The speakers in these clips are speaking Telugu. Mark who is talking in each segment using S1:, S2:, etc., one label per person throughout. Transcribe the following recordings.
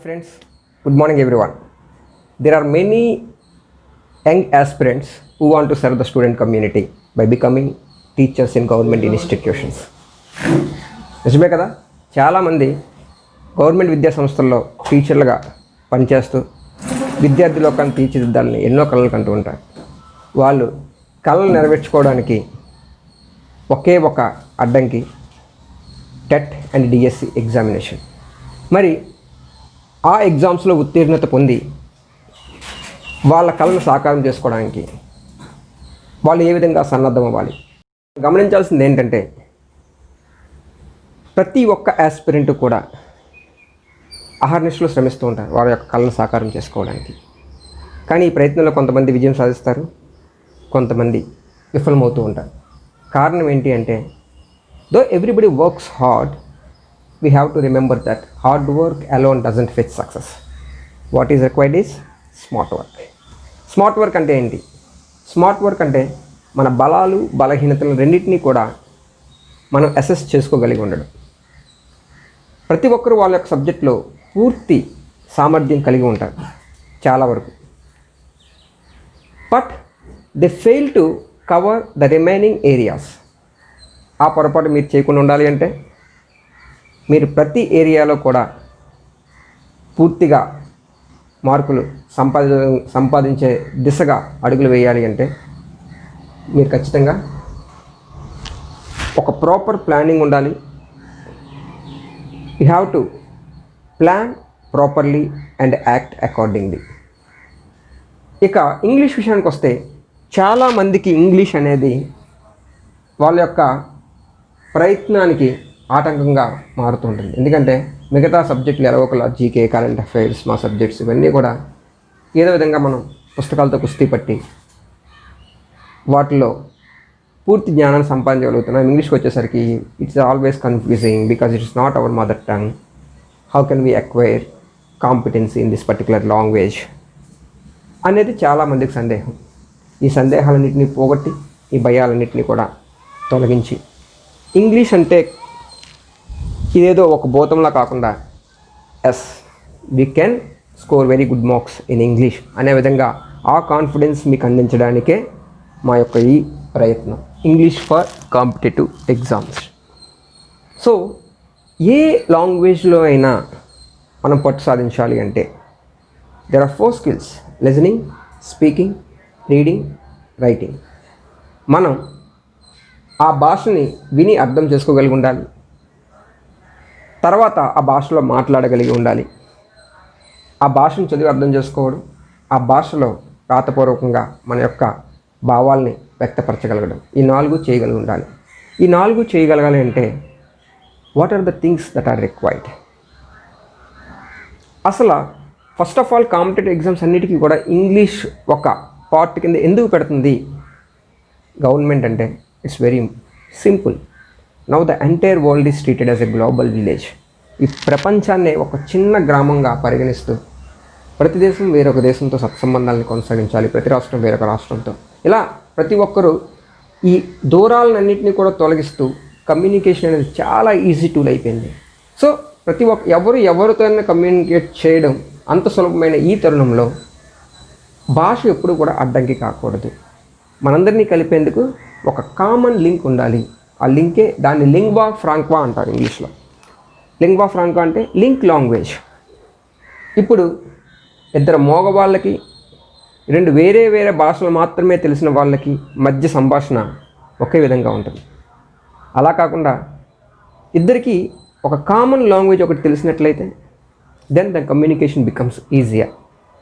S1: friends, good morning everyone. There are many young aspirants who want to serve the student community by becoming teachers in government institutions. నిజమే కదా, చాలామంది గవర్నమెంట్ విద్యా సంస్థల్లో టీచర్లుగా పనిచేస్తూ విద్యార్థి లోకాన్ని తీర్చిదిద్దాలని ఎన్నో కళలు కంటూ ఉంటారు. వాళ్ళు కళలు నెరవేర్చుకోవడానికి ఒకే ఒక అడ్డంకి టెట్ అండ్ డిఎస్సి ఎగ్జామినేషన్. మరి ఆ ఎగ్జామ్స్లో ఉత్తీర్ణత పొంది వాళ్ళ కళను సాకారం చేసుకోవడానికి వాళ్ళు ఏ విధంగా సన్నద్ధం అవ్వాలి? గమనించాల్సింది ఏంటంటే, ప్రతి ఒక్క ఆస్పిరెంట్ కూడా అహర్నిశలు శ్రమిస్తూ ఉంటారు వారి యొక్క కళను సాకారం చేసుకోవడానికి. కానీ ఈ ప్రయత్నంలో కొంతమంది విజయం సాధిస్తారు, కొంతమంది విఫలమవుతూ ఉంటారు. కారణం ఏంటి అంటే, though everybody works hard, we have to remember that hard work alone doesn't fetch success. What is required is smart work. Smart work అంటే ఏంటి? స్మార్ట్ వర్క్ అంటే మన బలాలు బలహీనతలు రెండింటినీ కూడా మనం అసెస్ చేసుకోగలిగి ఉండడం. ప్రతి ఒక్కరూ వాళ్ళ యొక్క సబ్జెక్ట్లో పూర్తి సామర్థ్యం కలిగి ఉంటారు చాలా వరకు, but they fail to cover the remaining areas. ఆ పొరపాటు మీరు చేయకుండా ఉండాలి అంటే మీరు ప్రతి ఏరియాలో కూడా పూర్తిగా మార్కులు సంపాదించే దిశగా అడుగులు వేయాలి అంటే మీరు ఖచ్చితంగా ఒక ప్రాపర్ ప్లానింగ్ ఉండాలి. You have to plan properly and act accordingly. ఇక ఇంగ్లీష్ విషయానికి వస్తే, చాలామందికి ఇంగ్లీష్ అనేది వాళ్ళ యొక్క ప్రయత్నానికి ఆటంకంగా మారుతుంటుంది. ఎందుకంటే మిగతా సబ్జెక్టులు ఎలా ఒకలా జీకే, కరెంట్ అఫైర్స్, మా సబ్జెక్ట్స్ ఇవన్నీ కూడా ఏదో విధంగా మనం పుస్తకాలతో కుస్తీ పట్టి వాటిలో పూర్తి జ్ఞానాన్ని సంపాదించగలుగుతున్నాం. ఇంగ్లీష్కి వచ్చేసరికి it's always confusing because it's not our mother tongue. How can we acquire competency in this particular language అనేది చాలామందికి సందేహం. ఈ సందేహాలన్నింటినీ పోగొట్టి ఈ భయాలన్నింటినీ కూడా తొలగించి ఇంగ్లీష్ అంటే ఇదేదో ఒక భూతంలా కాకుండా yes we can score very good marks in English అనే విధంగా ఆ కాన్ఫిడెన్స్ మీకు అందించడానికే మా యొక్క ఈ ప్రయత్నం, English for competitive exams. So ఏ లాంగ్వేజ్లో అయినా మనం పట్టు సాధించాలి అంటే there are 4 skills: listening, speaking, reading, writing. మనం ఆ భాషని విని అర్థం చేసుకోగలిగి ఉండాలి, తర్వాత ఆ భాషలో మాట్లాడగలిగి ఉండాలి, ఆ భాషను చదివి అర్థం చేసుకోవడం, ఆ భాషలో రాతపూర్వకంగా మన యొక్క భావాల్ని వ్యక్తపరచగలగడం, ఈ 4 చేయగలిగి ఉండాలి. ఈ 4 చేయగలగాలి అంటే what are the things that are required? అసలు first of all competitive exams అన్నిటికీ కూడా ఇంగ్లీష్ ఒక పార్ట్ కింద ఎందుకు పెడుతుంది గవర్నమెంట్ అంటే, it's very simple. Now the entire world is treated as a global village. ఈ ప్రపంచాన్ని ఒక చిన్న గ్రామంగా పరిగణిస్తూ ప్రతి దేశం వేరొక దేశంతో సత్సంబంధాలను కొనసాగించాలి, ప్రతి రాష్ట్రం వేరొక రాష్ట్రంతో. ఇలా ప్రతి ఒక్కరూ ఈ దూరాలన్నింటినీ కూడా తొలగిస్తూ కమ్యూనికేషన్ అనేది చాలా ఈజీ టూల్ అయిపోయింది. సో ప్రతి ఎవరితోనైనా కమ్యూనికేట్ చేయడం అంత సులభమైన ఈ తరుణంలో భాష ఎప్పుడు కూడా అడ్డంకి కాకూడదు. మనందరినీ కలిపేందుకు ఒక కామన్ లింక్ ఉండాలి. ఆ లింకే, దాన్ని లింగ్వా ఫ్రాంక్వా అంటారు ఇంగ్లీష్లో. లింగ్వా ఫ్రాంక్వా అంటే లింక్ లాంగ్వేజ్. ఇప్పుడు ఇద్దరు మగవాళ్ళకి, 2 వేరే వేరే భాషలు మాత్రమే తెలిసిన వాళ్ళకి మధ్య సంభాషణ ఒకే విధంగా ఉంటుంది. అలా కాకుండా ఇద్దరికి ఒక కామన్ లాంగ్వేజ్ ఒకటి తెలిసినట్లయితే then the communication becomes easier.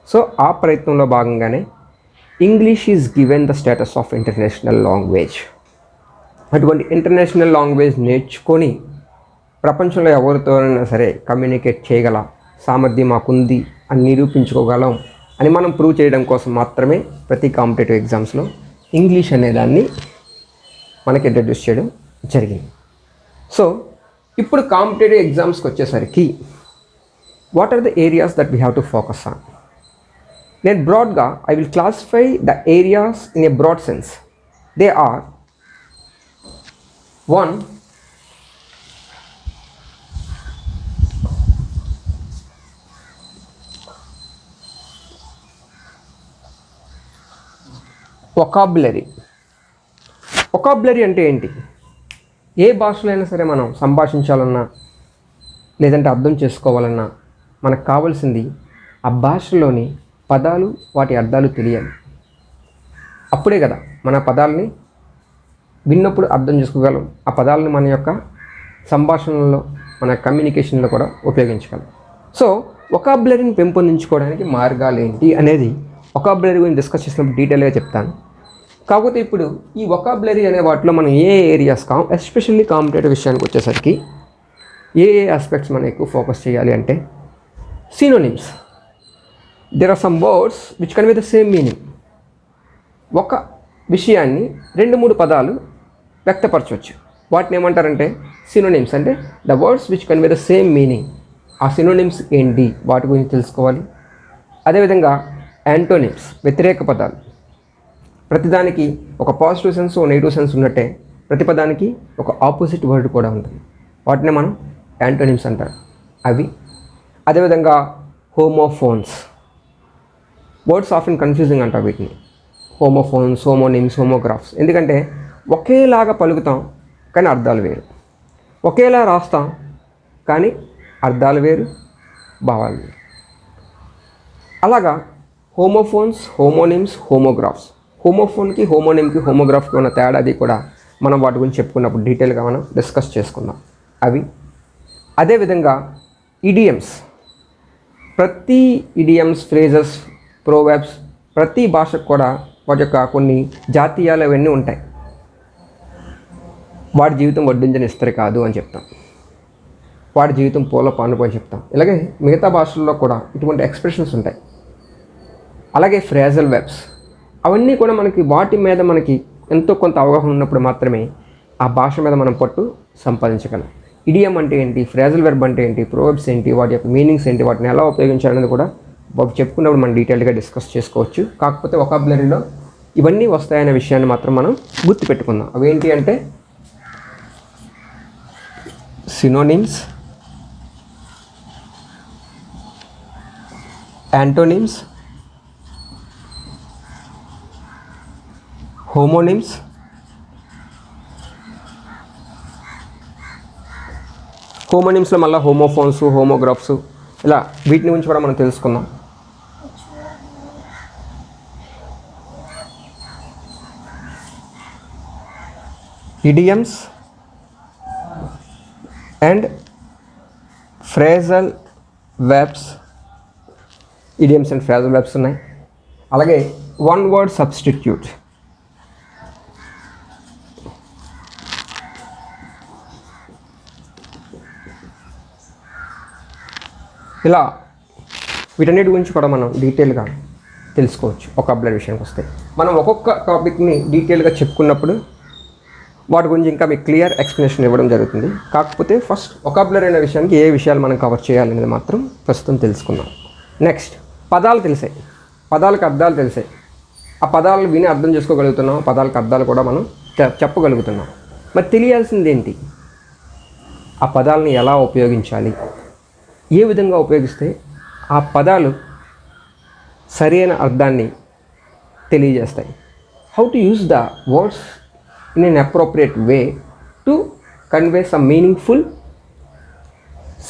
S1: So ఆ ప్రయత్నంలో భాగంగానే English is given the status of international language. అటువంటి ఇంటర్నేషనల్ లాంగ్వేజ్ నేర్చుకొని ప్రపంచంలో ఎవరితోనైనా సరే కమ్యూనికేట్ చేయగల సామర్థ్యం మాకుంది అని నిరూపించుకోగలం అని మనం ప్రూవ్ చేయడం కోసం మాత్రమే ప్రతి కాంపిటేటివ్ ఎగ్జామ్స్లో ఇంగ్లీష్ అనేదాన్ని మనకి ఇంట్రడ్యూస్ చేయడం జరిగింది. సో ఇప్పుడు కాంపిటేటివ్ ఎగ్జామ్స్కి వచ్చేసరికి what are the areas that we have to focus on? నేను బ్రాడ్గా I will classify the areas in a broad sense. They are 1. Vocabulary. Vocabulary అంటే ఏంటి? ఏ భాషలో అయినా సరే మనం సంభాషించాలన్నా లేదంటే అర్థం చేసుకోవాలన్నా మనకు కావాల్సింది ఆ భాషలోని పదాలు, వాటి అర్థాలు తెలియాలి. అప్పుడే కదా మన పదాలని విన్నప్పుడు అర్థం చేసుకోగలం, ఆ పదాలని మన యొక్క సంభాషణలో, మన కమ్యూనికేషన్లో కూడా ఉపయోగించగలం. సో వొకాబులరీని పెంపొందించుకోవడానికి మార్గాలు ఏంటి అనేది వొకాబులరీ గురించి డిస్కస్ చేసినప్పుడు డీటెయిల్గా చెప్తాను. కాకపోతే ఇప్పుడు ఈ వొకాబులరీ అనే వాటిలో మనం ఏ ఏరియాస్ ఎస్పెషల్లీ కాంపిటేటివ్ విషయానికి వచ్చేసరికి ఏ ఆస్పెక్ట్స్ మనం ఎక్కువ ఫోకస్ చేయాలి అంటే synonyms. There are some words which convey the same meaning. ఒక విషయాన్ని 2-3 పదాలు వ్యక్తపరచవచ్చు. వాటిని ఏమంటారంటే సినోనిమ్స్. అంటే the words which convey the same meaning. ఆ సినోనిమ్స్ ఏంటి వాటి గురించి తెలుసుకోవాలి. అదేవిధంగా యాంటోనిమ్స్, వ్యతిరేక పదాలు. ప్రతిదానికి ఒక పాజిటివ్ సెన్స్, నెగిటివ్ సెన్స్ ఉన్నట్టే ప్రతి పదానికి ఒక ఆపోజిట్ వర్డ్ కూడా ఉంటుంది. వాటిని మనం యాంటోనిమ్స్ అంటారు. అవి అదేవిధంగా హోమోఫోన్స్. వర్డ్స్ ఆఫెన్ కన్ఫ్యూజింగ్ అంటారు వీటిని. Homophones, homonyms, homographs. ఎందుకంటే ఒకేలాగా పలుకుతాం కానీ అర్థాలు వేరు, ఒకేలా రాస్తాం కానీ అర్థాలు వేరు, భావాలు వేరు. అలాగా హోమోఫోన్స్, హోమోనిమ్స్, హోమోగ్రాఫ్స్. హోమోఫోన్కి, హోమోనిమ్కి, హోమోగ్రాఫ్కి ఉన్న తేడా అది కూడా మనం వాటి గురించి చెప్పుకున్నప్పుడు డీటెయిల్గా మనం డిస్కస్ చేసుకుందాం. అవి అదేవిధంగా ఇడియమ్స్. ప్రతి ఇడియమ్స్, ఫ్రేజెస్, ప్రోవర్బ్స్ ప్రతి భాషకు కూడా వాటి యొక్క కొన్ని జాతీయాలు అవన్నీ ఉంటాయి. వాడి జీవితం వడ్డించని ఇస్తరి కాదు అని చెప్తాం, వాడి జీవితం పూల పానుపు అని చెప్తాం. ఇలాగే మిగతా భాషల్లో కూడా ఇటువంటి ఎక్స్ప్రెషన్స్ ఉంటాయి. అలాగే ఫ్రేజల్ వెబ్స్. అవన్నీ కూడా మనకి వాటి మీద మనకి ఎంతో కొంత అవగాహన ఉన్నప్పుడు మాత్రమే ఆ భాష మీద మనం పట్టు సంపాదించగలం. ఇడియం అంటే ఏంటి, ఫ్రేజల్ వెర్బ్ అంటే ఏంటి, ప్రోవర్బ్స్ ఏంటి, వాటి యొక్క మీనింగ్స్ ఏంటి, వాటిని ఎలా ఉపయోగించాలనేది కూడా చెప్పుకున్నప్పుడు మనం డీటెయిల్గా డిస్కస్ చేసుకోవచ్చు. కాకపోతే వొకాబులరీలో ఇవన్నీ వస్తాయనే విషయాన్ని మాత్రం మనం గుర్తుపెట్టుకుందాం. అవేంటి అంటే సినోనిమ్స్, యాంటోనిమ్స్, హోమోనిమ్స్, హోమోనిమ్స్లో మళ్ళీ హోమోఫోన్స్, హోమోగ్రాఫ్స్, ఇలా వీటిని గురించి కూడా మనం తెలుసుకుందాం. Idioms and phrasal webs. Idioms and phrasal webs ఉన్నాయి. అలాగే వన్ వర్డ్ సబ్స్టిట్యూట్. ఇలా వీటన్నిటి గురించి కూడా మనం డీటెయిల్గా తెలుసుకోవచ్చు. వొకాబులరీ విషయానికి వస్తే మనం ఒక్కొక్క టాపిక్ని డీటెయిల్గా చెప్పుకున్నప్పుడు వాటి గురించి ఇంకా మీకు క్లియర్ ఎక్స్ప్లెనేషన్ ఇవ్వడం జరుగుతుంది. కాకపోతే ఫస్ట్ వొకాబులరీ అనే విషయానికి ఏ విషయాలు మనం కవర్ చేయాలనేది మాత్రం ప్రస్తుతం తెలుసుకుందాం. నెక్స్ట్, పదాలు తెలిసాయి, పదాలకు అర్థాలు తెలిసాయి. ఆ పదాలను విని అర్థం చేసుకోగలుగుతున్నాం, పదాలకు అర్థాలు కూడా మనం చెప్పగలుగుతున్నాం. మరి తెలియాల్సింది ఏంటి? ఆ పదాలను ఎలా ఉపయోగించాలి, ఏ విధంగా ఉపయోగిస్తే ఆ పదాలు సరైన అర్థాన్ని తెలియజేస్తాయి. How to use the words in an appropriate way to convey some meaningful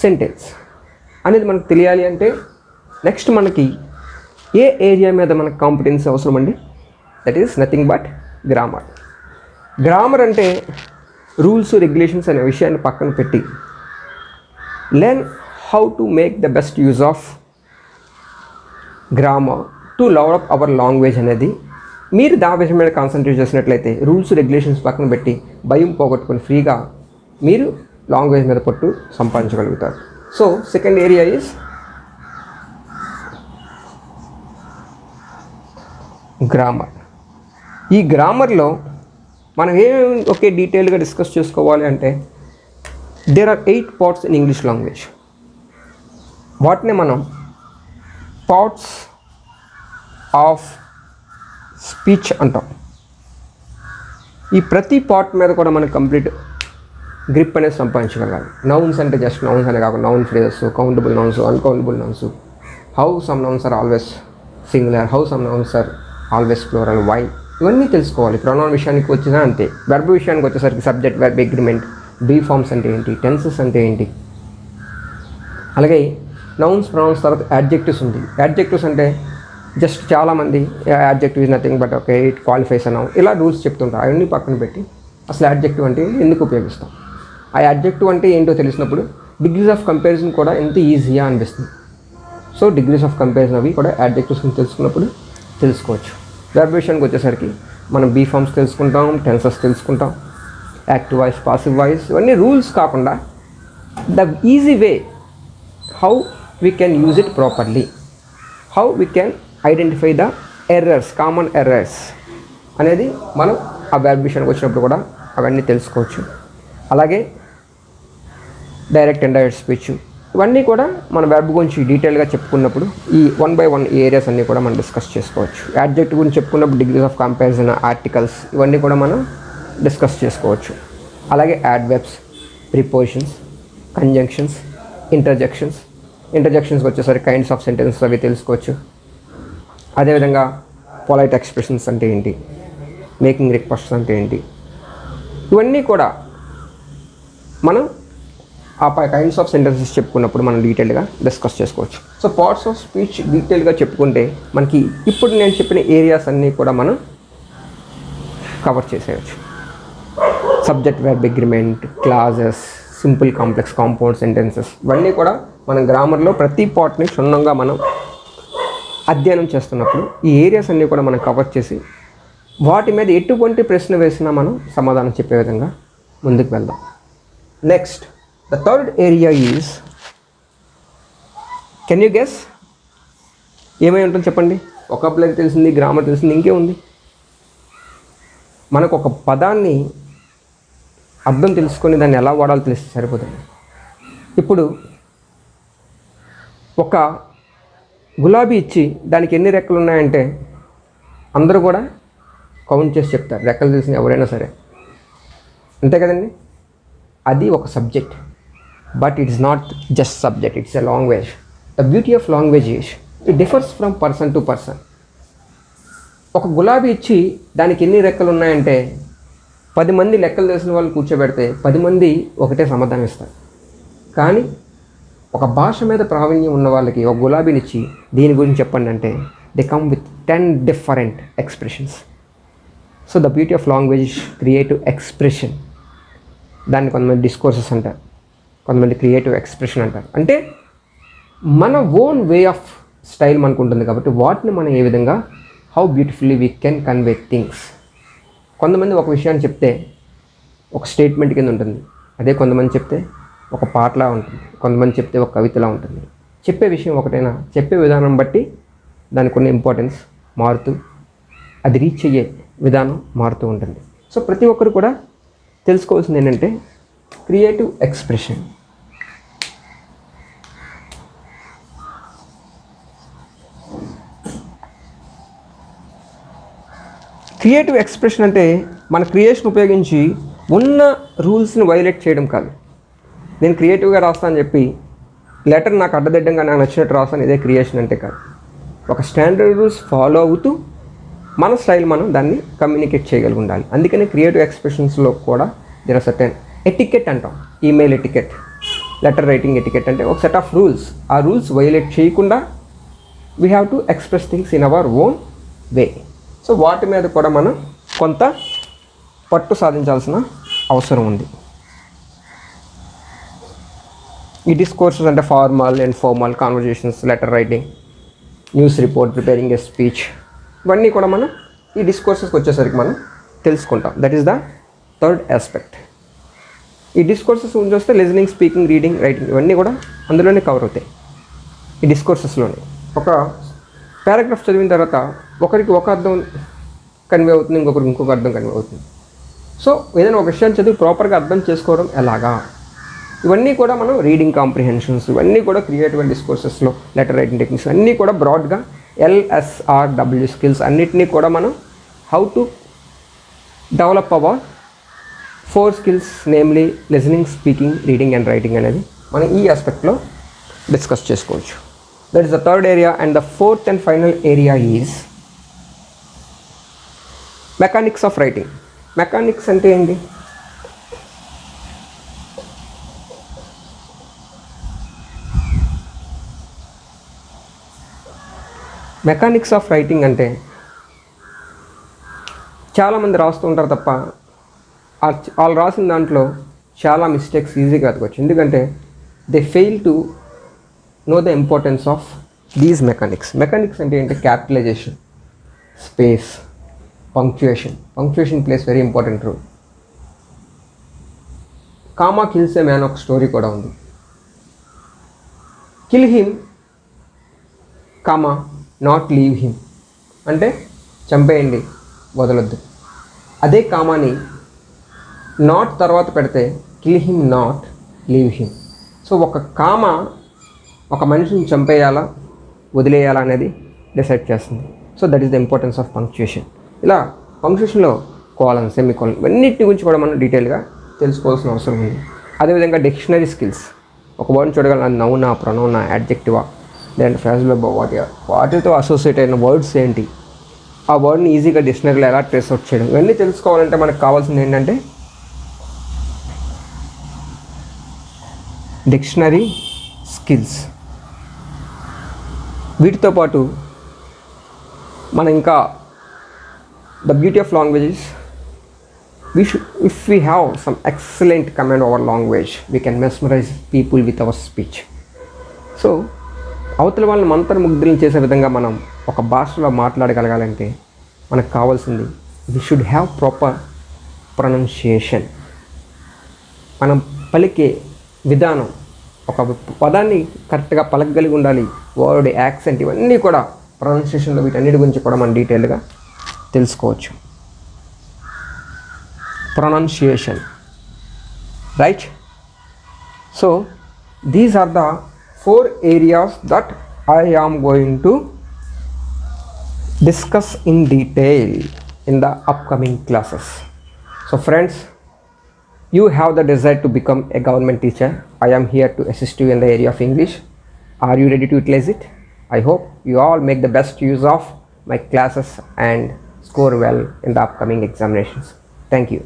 S1: sentence అనేది మనకు తెలియాలి. అంటే నెక్స్ట్ మనకి ఏ ఏరియా మీద మనకు కాంపిటెన్సీ అవసరం అండి? That is nothing but grammar. Grammar అంటే రూల్స్, రెగ్యులేషన్స్ అనే విషయాన్ని పక్కన పెట్టి learn how to make the best use of grammar to develop our language అనేది మీరు దాని విషయం మీద కాన్సన్ట్రేట్ చేసినట్లయితే రూల్స్, రెగ్యులేషన్స్ పక్కన పెట్టి భయం పోగొట్టుకొని ఫ్రీగా మీరు లాంగ్వేజ్ మీద పట్టు సంపాదించగలుగుతారు. So second area is grammar. ఈ గ్రామర్లో మనం ఏమేమి ఒకే డీటెయిల్గా డిస్కస్ చేసుకోవాలి అంటే there are 8 parts in English language. వాటిని మనం పార్ట్స్ ఆఫ్ స్పీచ్ అంటాం. ఈ ప్రతి పార్ట్ మీద కూడా మనం కంప్లీట్ గ్రిప్ అనేది సంపాదించగలగాలి. నౌన్స్ అంటే జస్ట్ నౌన్స్ అనే కాకుండా noun phrases, countable nouns, uncountable nouns, how some nouns are always singular, how some nouns are always plural, why, ఇవన్నీ తెలుసుకోవాలి. ప్రొనౌన్ విషయానికి వచ్చినా అంతే. వెర్బ్ విషయానికి వచ్చేసరికి subject, verb, agreement, be forms అంటే ఏంటి, టెన్సెస్ అంటే ఏంటి, అలాగే నౌన్స్, ప్రొనౌన్స్ తర్వాత యాడ్జెక్టివ్స్ ఉంది. యాడ్జెక్టివ్స్ అంటే జస్ట్ చాలామంది adjective is nothing but okay it qualifies అన్నాం ఇలా రూల్స్ చెప్తుంటారు. అవన్నీ పక్కన పెట్టి అసలు యాడ్జెక్టివ్ అంటే ఎందుకు ఉపయోగిస్తాం, ఆ యాడ్జెక్టివ్ అంటే ఏంటో తెలిసినప్పుడు డిగ్రీస్ ఆఫ్ కంపారిజన్ కూడా ఎంత ఈజీగా అనిపిస్తుంది. సో డిగ్రీస్ ఆఫ్ కంపారిజన్ అవి కూడా యాడ్జెక్టివ్స్ని తెలుసుకున్నప్పుడు తెలుసుకోవచ్చు. వెర్బ్ విషయానికి వచ్చేసరికి మనం బీ ఫార్మ్స్ తెలుసుకుంటాం, టెన్సెస్ తెలుసుకుంటాం, యాక్టివ్ వాయిస్, పాసివ్ వాయిస్, ఇవన్నీ రూల్స్ కాకుండా the easy way how we can use it properly, how we can identify the errors, common errors అనేది మనం ఆ వెర్బ్ విషయానికి వచ్చినప్పుడు కూడా అవన్నీ తెలుసుకోవచ్చు. అలాగే డైరెక్ట్ అండ్ ఇండైరెక్ట్ స్పీచ్, ఇవన్నీ కూడా మన వెర్బ్ గురించి డీటెయిల్గా చెప్పుకున్నప్పుడు ఈ 1 by 1 ఏరియాస్ అన్నీ కూడా మనం డిస్కస్ చేసుకోవచ్చు. యాడ్జెక్టివ్ గురించి చెప్పుకున్నప్పుడు డిగ్రీస్ ఆఫ్ కంపారిజన్, ఆర్టికల్స్ ఇవన్నీ కూడా మనం డిస్కస్ చేసుకోవచ్చు. అలాగే యాడ్వర్బ్స్, ప్రిపోజిషన్స్, కంజంక్షన్స్, ఇంటర్జెక్షన్స్కి వచ్చేసరికి కైండ్స్ ఆఫ్ సెంటెన్సెస్ అవి తెలుసుకోవచ్చు. అదేవిధంగా పొలైట్ ఎక్స్ప్రెషన్స్ అంటే ఏంటి, మేకింగ్ రిక్వెస్ట్స్ అంటే ఏంటి, ఇవన్నీ కూడా మనం ఆ కైండ్స్ ఆఫ్ సెంటెన్సెస్ చెప్పుకున్నప్పుడు మనం డీటెయిల్గా డిస్కస్ చేసుకోవచ్చు. సో పార్ట్స్ ఆఫ్ స్పీచ్ డీటెయిల్గా చెప్పుకుంటే మనకి ఇప్పుడు నేను చెప్పిన ఏరియాస్ అన్నీ కూడా మనం కవర్ చేసేయచ్చు. Subject, verb, agreement, clauses, simple, complex, compound sentences, ఇవన్నీ కూడా మనం గ్రామర్లో ప్రతి పార్ట్ని క్షుణ్ణంగా మనం అధ్యయనం చేస్తున్నప్పుడు ఈ ఏరియాస్ అన్నీ కూడా మనం కవర్ చేసి వాటి మీద ఎటువంటి ప్రశ్న వేసినా మనం సమాధానం చెప్పే విధంగా ముందుకు వెళ్దాం. Next the third area is, can you guess ఏమై ఉంటుంది చెప్పండి? వొకాబులరీ తెలిసింది, గ్రామర్ తెలిసింది, ఇంకేముంది? మనకు ఒక పదాన్ని అర్థం తెలుసుకొని దాన్ని ఎలా వాడాలో తెలిస్తే సరిపోతుంది. ఇప్పుడు ఒక గులాబీ ఇచ్చి దానికి ఎన్ని రెక్కలు ఉన్నాయంటే అందరూ కూడా కౌంట్ చేసి చెప్తారు, రెక్కలు తెలిసిన ఎవరైనా సరే, అంతే కదండి? అది ఒక subject, but it's not just subject, it's a language. The beauty of language is it differs from person to person. ఒక గులాబీ ఇచ్చి దానికి ఎన్ని రెక్కలు ఉన్నాయంటే 10 మంది లెక్కలు తెలిసిన వాళ్ళు కూర్చోబెడితే 10 మంది ఒకటే సమాధానం ఇస్తారు. కానీ ఒక భాష మీద ప్రావీణ్యం ఉన్న వాళ్ళకి ఒక గులాబీనిచ్చి దీని గురించి చెప్పండి అంటే they come with 10 different expressions. So the beauty of language creative expression. దాన్ని కొంతమంది డిస్కోర్సెస్ అంటారు, కొంతమంది క్రియేటివ్ ఎక్స్ప్రెషన్ అంటారు. అంటే మన ఓన్ వే ఆఫ్ స్టైల్ మనకు ఉంటుంది కాబట్టి వాటిని మనం ఏ విధంగా how beautifully we can convey things. కొంతమంది ఒక విషయాన్ని చెప్తే ఒక స్టేట్మెంట్ కింద ఉంటుంది, అదే కొంతమంది చెప్తే ఒక పాటలా ఉంటుంది, కొంతమంది చెప్తే ఒక కవితలా ఉంటుంది. చెప్పే విషయం ఒకటైనా చెప్పే విధానం బట్టి దానికి కొన్ని ఇంపార్టెన్స్ మారుతూ అది రీచ్ అయ్యే విధానం మారుతూ ఉంటుంది. సో ప్రతి ఒక్కరు కూడా తెలుసుకోవాల్సింది ఏంటంటే క్రియేటివ్ ఎక్స్ప్రెషన్. క్రియేటివ్ ఎక్స్ప్రెషన్ అంటే మన క్రియేషన్ ఉపయోగించి ఉన్న రూల్స్ని వైలేట్ చేయడం కాదు. నేను క్రియేటివ్గా రాస్తాను అని చెప్పి లెటర్ నాకు అడ్డదిడ్డంగా నాకు నచ్చినట్టు రాస్తాను, ఇదే క్రియేషన్ అంటే కాదు. ఒక స్టాండర్డ్ రూల్స్ ఫాలో అవుతూ మన స్టైల్ మనం దాన్ని కమ్యూనికేట్ చేయగలిగి ఉండాలి. అందుకని క్రియేటివ్ ఎక్స్ప్రెషన్స్లో కూడా దేర్ ఆర్ సర్టెన్ ఎటికెట్ అంటాం. Email etiquette, letter writing etiquette అంటే ఒక సెట్ ఆఫ్ రూల్స్. ఆ రూల్స్ వైలేట్ చేయకుండా we have to express things in our own way. So వాటి మీద కూడా మనం కొంత పట్టు సాధించాల్సిన అవసరం ఉంది. ఈ డిస్కోర్సెస్ అంటే formal and formal conversations, letter writing, news report, preparing A speech, ఇవన్నీ కూడా మనం ఈ డిస్కోర్సెస్కి వచ్చేసరికి మనం తెలుసుకుంటాం. That is the third aspect. ఈ డిస్కోర్సెస్ గురించి వస్తే లిజనింగ్, స్పీకింగ్, రీడింగ్, రైటింగ్ ఇవన్నీ కూడా అందులోనే కవర్ అవుతాయి. ఈ డిస్కోర్సెస్లోనే ఒక పారాగ్రాఫ్ చదివిన తర్వాత ఒకరికి ఒక అర్థం కన్వే అవుతుంది, ఇంకొకరికి ఇంకొక అర్థం కన్వే అవుతుంది. సో ఏదైనా ఒక విషయాన్ని చదివి ప్రాపర్గా అర్థం చేసుకోవడం ఎలాగా, ఇవన్నీ కూడా మనం రీడింగ్ కాంప్రిహెన్షన్స్, ఇవన్నీ కూడా క్రియేటివ్ అండ్ డిస్కోర్సెస్లో లెటర్ రైటింగ్ టెక్నిక్స్ అన్నీ కూడా బ్రాడ్గా LSRW స్కిల్స్ అన్నిటినీ కూడా మనం how to develop our 4 skills, namely listening, speaking, reading and writing అనేది మనం ఈ ఆస్పెక్ట్లో డిస్కస్ చేసుకోవచ్చు. That is the third area. And the fourth and final area is mechanics of writing. Mechanics అంటే ఏంటి? మెకానిక్స్ ఆఫ్ రైటింగ్ అంటే చాలామంది రాస్తూ ఉంటారు తప్ప వాళ్ళు రాసిన దాంట్లో చాలా మిస్టేక్స్ ఈజీగా ఎతకొచ్చు. ఎందుకంటే they fail to know the importance of these mechanics. Mechanics అంటే ఏంటి? Capitalisation, space, punctuation plays very important role. Comma kills a man ఒక స్టోరీ కూడా ఉంది. Kill him comma not leave him అంటే చంపేయండి, వదలొద్దు. అదే కామాని నాట్ తర్వాత పెడితే kill him not leave him. So ఒక కామ ఒక మనిషిని చంపేయాలా వదిలేయాలా అనేది డిసైడ్ చేస్తుంది. So that is the importance of punctuation. ఇలా పంక్చుయేషన్లో కోలన్, సెమికోలన్ ఇవన్నిటి గురించి కూడా మనం డీటెయిల్గా తెలుసుకోవాల్సిన అవసరం ఉంది. అదేవిధంగా డిక్షనరీ స్కిల్స్. ఒక వర్డ్ని చూడగల నౌనా, ప్రొనౌనా, యాడ్జెక్టివా, లేదంటే ఫ్రేజల్ వాటితో అసోసియేట్ అయిన వర్డ్స్ ఏంటి, ఆ వర్డ్ని ఈజీగా డిక్షనరీలో ఎలా ట్రేస్ అవుట్ చేయడం, ఇవన్నీ తెలుసుకోవాలంటే మనకు కావాల్సింది ఏంటంటే డిక్షనరీ స్కిల్స్. వీటితో పాటు మనం ఇంకా the beauty of languages, if we have some excellent command over language, we can mesmerize people with our speech. So అవతల వాళ్ళని మంత్రముగ్ధులను చేసే విధంగా మనం ఒక భాషలో మాట్లాడగలగాలంటే మనకు కావాల్సింది we should have proper pronunciation. మనం పలికే విధానం, ఒక పదాన్ని కరెక్ట్గా పలకగలిగి ఉండాలి. వర్డ్, యాక్సెంట్ ఇవన్నీ కూడా ప్రొనౌన్సియేషన్లో వీటన్నిటి గురించి కూడా మనం డీటెయిల్గా తెలుసుకోవచ్చు. Pronunciation, right? So these are the 4 areas that I am going to discuss in detail in the upcoming classes. So friends, you have the desire to become a government teacher. I am here to assist you in the area of English. Are you ready to utilize it? I hope you all make the best use of my classes and score well in the upcoming examinations. Thank you.